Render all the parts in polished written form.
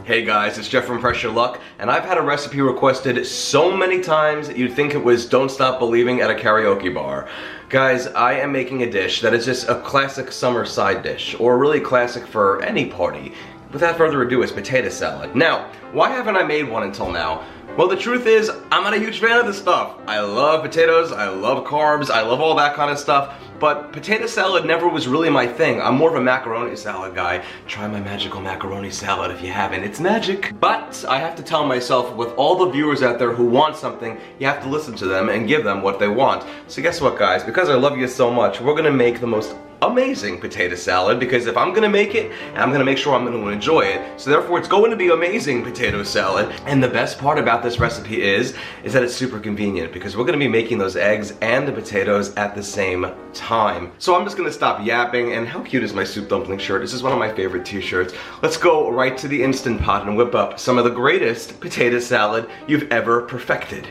Hey guys, it's Jeff from Pressure Luck, and I've had a recipe requested so many times that you'd think it was Don't Stop Believing at a karaoke bar. Guys, I am making a dish that is just a classic summer side dish, or really classic for any party. Without further ado, it's potato salad. Now, why haven't I made one until now? Well, the truth is, I'm not a huge fan of this stuff. I love potatoes, I love carbs, I love all that kind of stuff, but potato salad never was really my thing. I'm more of a macaroni salad guy. Try my magical macaroni salad if you haven't. It's magic. But I have to tell myself, with all the viewers out there who want something, you have to listen to them and give them what they want. So guess what, guys? Because I love you so much, we're gonna make the most amazing potato salad, because if I'm gonna make it, I'm gonna make sure I'm gonna enjoy it. So therefore it's going to be amazing potato salad. And the best part about this recipe is that it's super convenient, because we're gonna be making those eggs and the potatoes at the same time. So I'm just gonna stop yapping, and how cute is my soup dumpling shirt? This is one of my favorite t-shirts. Let's go right to the Instant Pot and whip up some of the greatest potato salad you've ever perfected.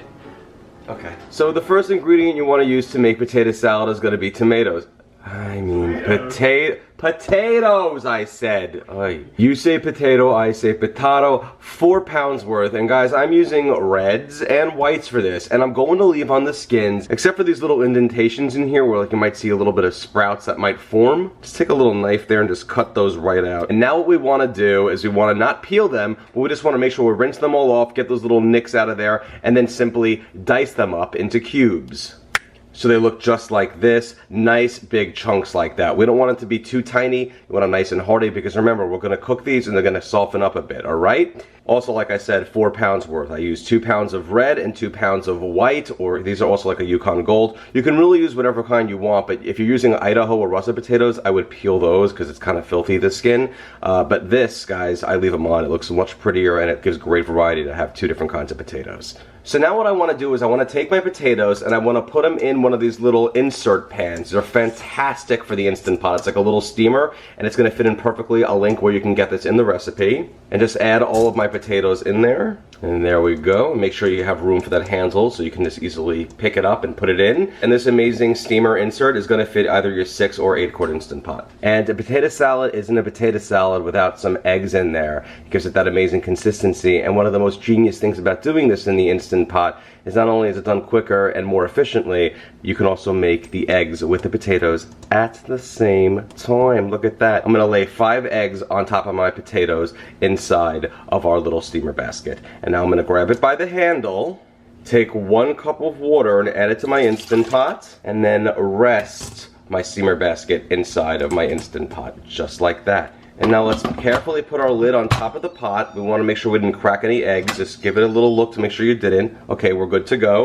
Okay. So the first ingredient you wanna use to make potato salad is gonna be tomatoes. I mean, potatoes, I said. Oy. You say potato, I say potato. 4 pounds worth. And guys, I'm using reds and whites for this. And I'm going to leave on the skins, except for these little indentations in here where like you might see a little bit of sprouts that might form. Just take a little knife there and just cut those right out. And now what we want to do is we want to not peel them, but we just want to make sure we rinse them all off, get those little nicks out of there, and then simply dice them up into cubes. So they look just like this, nice big chunks like that. We don't want it to be too tiny, we want them nice and hearty, because remember, we're gonna cook these and they're gonna soften up a bit, all right? Also, like I said, 4 pounds worth. I use 2 pounds of red and 2 pounds of white, or these are also like a Yukon Gold. You can really use whatever kind you want, but if you're using Idaho or russet potatoes, I would peel those because it's kind of filthy, the skin. But this, guys, I leave them on. It looks much prettier and it gives great variety to have 2 different kinds of potatoes. So now what I want to do is I want to take my potatoes and I want to put them in one of these little insert pans. They're fantastic for the Instant Pot. It's like a little steamer and it's going to fit in perfectly. I'll link where you can get this in the recipe. And just add all of my potatoes in there. And there we go. Make sure you have room for that handle so you can just easily pick it up and put it in. And this amazing steamer insert is going to fit either your 6 or 8 quart Instant Pot. And a potato salad isn't a potato salad without some eggs in there. It gives it that amazing consistency. And one of the most genius things about doing this in the Instant Pot is not only is it done quicker and more efficiently, you can also make the eggs with the potatoes at the same time. Look at that. I'm gonna lay 5 eggs on top of my potatoes inside of our little steamer basket. And now I'm gonna grab it by the handle, take 1 cup of water and add it to my Instant Pot, and then rest my steamer basket inside of my Instant Pot, just like that. And now let's carefully put our lid on top of the pot. We want to make sure we didn't crack any eggs. Just give it a little look to make sure you didn't. Okay, we're good to go.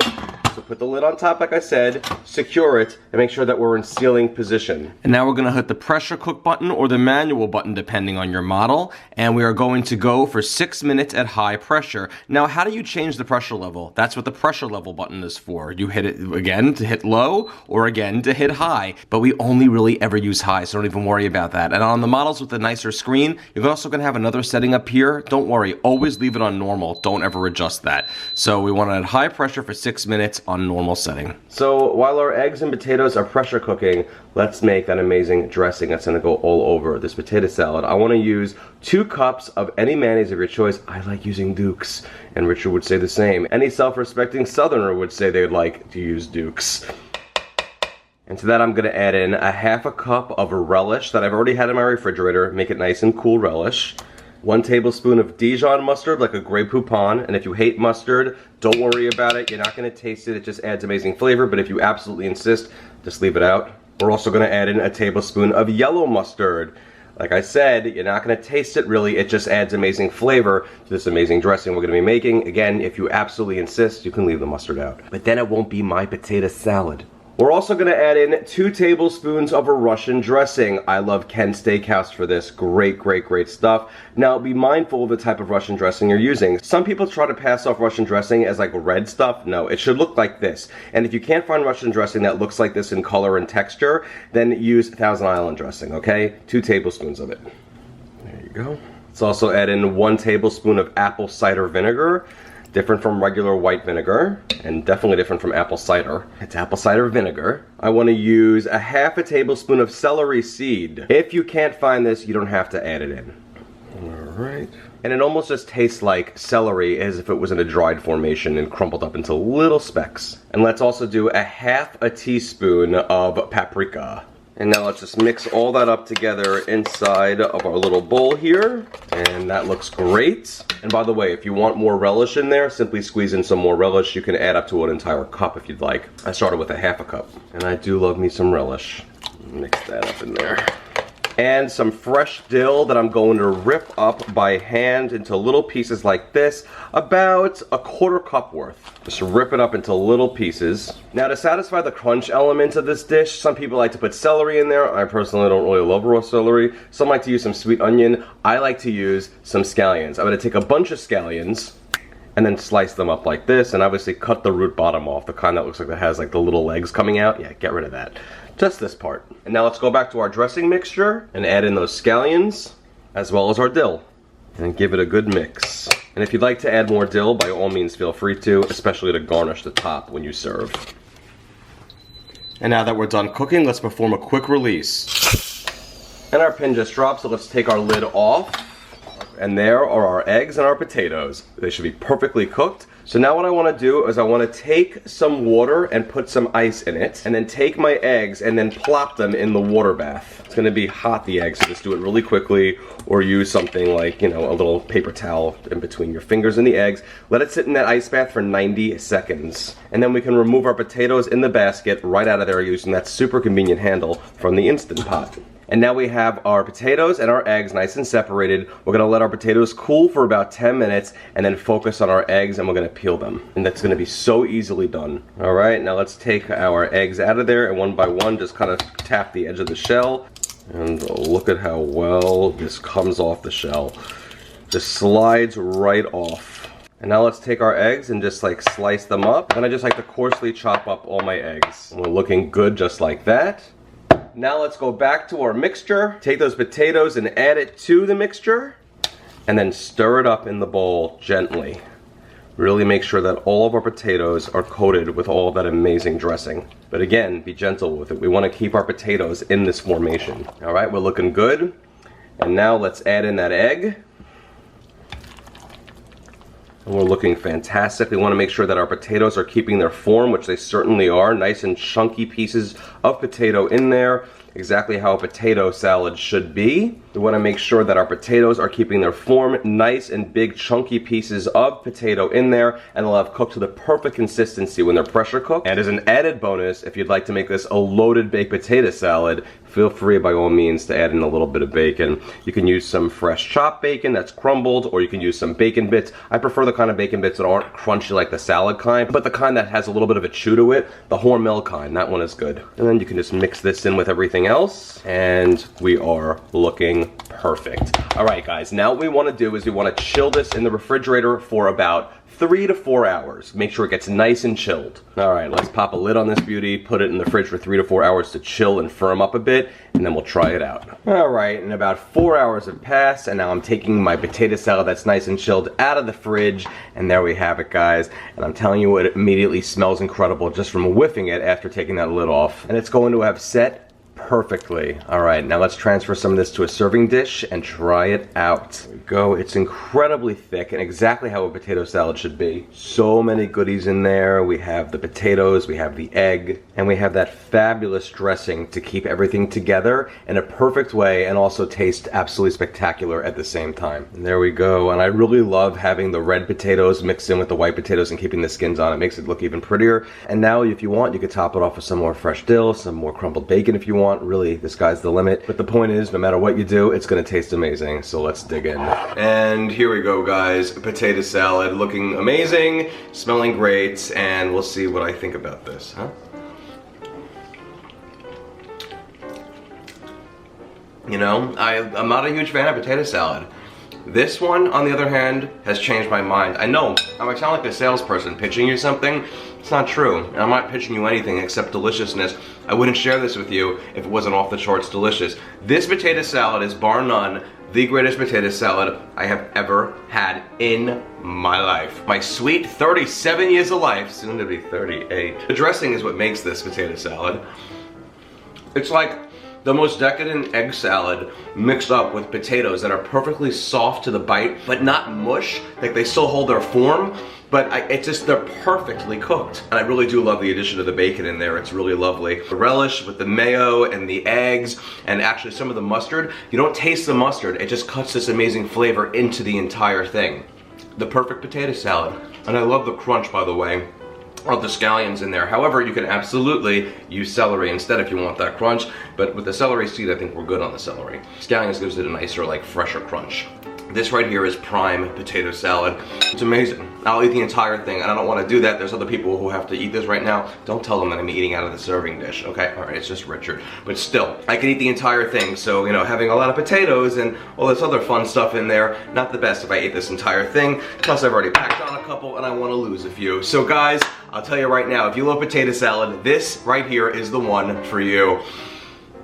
So put the lid on top like I said, secure it, and make sure that we're in sealing position. And now we're going to hit the pressure cook button or the manual button depending on your model. And we are going to go for 6 minutes at high pressure. Now how do you change the pressure level? That's what the pressure level button is for. You hit it again to hit low or again to hit high. But we only really ever use high, so don't even worry about that. And on the models with the nicer screen, you're also going to have another setting up here. Don't worry, always leave it on normal. Don't ever adjust that. So we want it at high pressure for 6 minutes on normal setting. So while our eggs and potatoes are pressure cooking, let's make that amazing dressing that's going to go all over this potato salad. I want to use 2 cups of any mayonnaise of your choice. I like using Duke's, and Richard would say the same. Any self-respecting Southerner would say they'd like to use Duke's. And to that I'm going to add in a 1/2 cup of relish that I've already had in my refrigerator. Make it nice and cool relish. 1 tablespoon of Dijon mustard, like a Grey Poupon. And if you hate mustard, don't worry about it. You're not going to taste it. It just adds amazing flavor. But if you absolutely insist, just leave it out. We're also going to add in a tablespoon of yellow mustard. Like I said, you're not going to taste it really. It just adds amazing flavor to this amazing dressing we're going to be making. Again, if you absolutely insist, you can leave the mustard out. But then it won't be my potato salad. We're also going to add in 2 tablespoons of a Russian dressing. I love Ken Steakhouse for this. Great, great, great stuff. Now, be mindful of the type of Russian dressing you're using. Some people try to pass off Russian dressing as like red stuff. No, it should look like this. And if you can't find Russian dressing that looks like this in color and texture, then use Thousand Island dressing, okay? 2 tablespoons of it. There you go. Let's also add in 1 tablespoon of apple cider vinegar. Different from regular white vinegar, and definitely different from apple cider. It's apple cider vinegar. I want to use a 1/2 tablespoon of celery seed. If you can't find this, you don't have to add it in. Alright. And it almost just tastes like celery as if it was in a dried formation and crumpled up into little specks. And let's also do a half a teaspoon of paprika. And now let's just mix all that up together inside of our little bowl here. And that looks great. And by the way, if you want more relish in there, simply squeeze in some more relish. You can add up to an entire cup if you'd like. I started with a half a cup. And I do love me some relish. Mix that up in there. And some fresh dill that I'm going to rip up by hand into little pieces like this, about a quarter cup worth. Just rip it up into little pieces. Now to satisfy the crunch element of this dish, some people like to put celery in there. I personally don't really love raw celery. Some like to use some sweet onion. I like to use some scallions. I'm going to take a bunch of scallions and then slice them up like this, and obviously cut the root bottom off, the kind that looks like it has like the little legs coming out. Yeah, get rid of that. Just this part. And now let's go back to our dressing mixture and add in those scallions as well as our dill and give it a good mix. And if you'd like to add more dill, by all means feel free to, especially to garnish the top when you serve. And now that we're done cooking, let's perform a quick release. And our pin just dropped, so let's take our lid off. And there are our eggs and our potatoes. They should be perfectly cooked. So now what I want to do is I want to take some water and put some ice in it, and then take my eggs and then plop them in the water bath. It's going to be hot, the eggs, so just do it really quickly, or use something like, you know, a little paper towel in between your fingers and the eggs. Let it sit in that ice bath for 90 seconds. And then we can remove our potatoes in the basket right out of there using that super convenient handle from the Instant Pot. And now we have our potatoes and our eggs nice and separated. We're gonna let our potatoes cool for about 10 minutes and then focus on our eggs, and we're gonna peel them. And that's gonna be so easily done. All right, now let's take our eggs out of there, and one by one just kind of tap the edge of the shell. And look at how well this comes off the shell. Just slides right off. And now let's take our eggs and just like slice them up. And I just like to coarsely chop up all my eggs. And we're looking good just like that. Now let's go back to our mixture, take those potatoes and add it to the mixture, and then stir it up in the bowl gently. Really make sure that all of our potatoes are coated with all of that amazing dressing. But again, be gentle with it. We want to keep our potatoes in this formation. All right, we're looking good. And now let's add in that egg. And we're looking fantastic. We want to make sure that our potatoes are keeping their form, which they certainly are. Nice and chunky pieces of potato in there. Exactly how a potato salad should be. We want to make sure that our potatoes are keeping their form, nice and big chunky pieces of potato in there, and they'll have cooked to the perfect consistency when they're pressure cooked. And as an added bonus, if you'd like to make this a loaded baked potato salad, feel free by all means to add in a little bit of bacon. You can use some fresh chopped bacon that's crumbled, or you can use some bacon bits. I prefer the kind of bacon bits that aren't crunchy like the salad kind, but the kind that has a little bit of a chew to it, the Hormel kind, that one is good. And then you can just mix this in with everything else, and we are looking perfect. All right guys, now what we want to do is we want to chill this in the refrigerator for about 3 to 4 hours. Make sure it gets nice and chilled. All right, let's pop a lid on this beauty, put it in the fridge for 3 to 4 hours to chill and firm up a bit, and then we'll try it out. All right, and about 4 hours have passed, and now I'm taking my potato salad that's nice and chilled out of the fridge, and there we have it, guys. And I'm telling you, it immediately smells incredible just from whiffing it after taking that lid off. And it's going to have set perfectly. All right, now let's transfer some of this to a serving dish and try it out. There we go. It's incredibly thick and exactly how a potato salad should be. So many goodies in there. We have the potatoes, we have the egg, and we have that fabulous dressing to keep everything together in a perfect way and also taste absolutely spectacular at the same time. And there we go. And I really love having the red potatoes mixed in with the white potatoes and keeping the skins on. It makes it look even prettier. And now if you want, you could top it off with some more fresh dill, some more crumbled bacon if you want. Really, the sky's the limit. But the point is, no matter what you do, it's gonna taste amazing. So let's dig in. And here we go, guys. Potato salad looking amazing, smelling great, and we'll see what I think about this, huh? You know, I'm not a huge fan of potato salad. This one, on the other hand, has changed my mind. I know, I might sound like a salesperson pitching you something. It's not true. I'm not pitching you anything except deliciousness. I wouldn't share this with you if it wasn't off the charts delicious. This potato salad is, bar none, the greatest potato salad I have ever had in my life. My sweet 37 years of life, soon to be 38. The dressing is what makes this potato salad. It's like The most decadent egg salad mixed up with potatoes that are perfectly soft to the bite, but not mush. Like they still hold their form, but it's just, they're perfectly cooked. And I really do love the addition of the bacon in there. It's really lovely. The relish with the mayo and the eggs and actually some of the mustard. You don't taste the mustard. It just cuts this amazing flavor into the entire thing. The perfect potato salad. And I love the crunch, by the way, of the scallions in there. However, you can absolutely use celery instead if you want that crunch, but with the celery seed, I think we're good on the celery. Scallions gives it a nicer, like, fresher crunch. This right here is prime potato salad. It's amazing. I'll eat the entire thing, and I don't want to do that. There's other people who have to eat this right now. Don't tell them that I'm eating out of the serving dish, okay? All right, it's just Richard. But still, I can eat the entire thing, so, you know, having a lot of potatoes and all this other fun stuff in there, not the best if I ate this entire thing. Plus, I've already packed on a couple, and I want to lose a few. So, guys, I'll tell you right now, if you love potato salad, this right here is the one for you.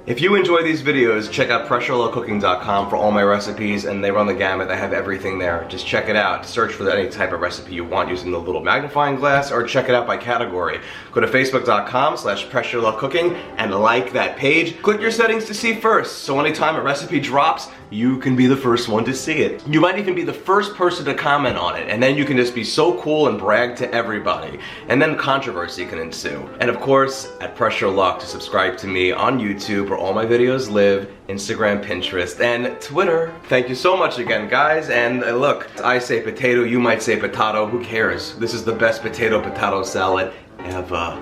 If you enjoy these videos, check out pressurelockcooking.com for all my recipes, and they run the gamut. I have everything there. Just check it out. Search for any type of recipe you want using the little magnifying glass, or check it out by category. Go to facebook.com/pressurelockcooking and like that page. Click your settings to see first, so anytime a recipe drops, you can be the first one to see it. You might even be the first person to comment on it, and then you can just be so cool and brag to everybody. And then controversy can ensue. And of course, at Pressure Luck to subscribe to me on YouTube, where all my videos live, Instagram, Pinterest, and Twitter. Thank you so much again, guys. And look, I say potato, you might say potato, who cares? This is the best potato salad ever.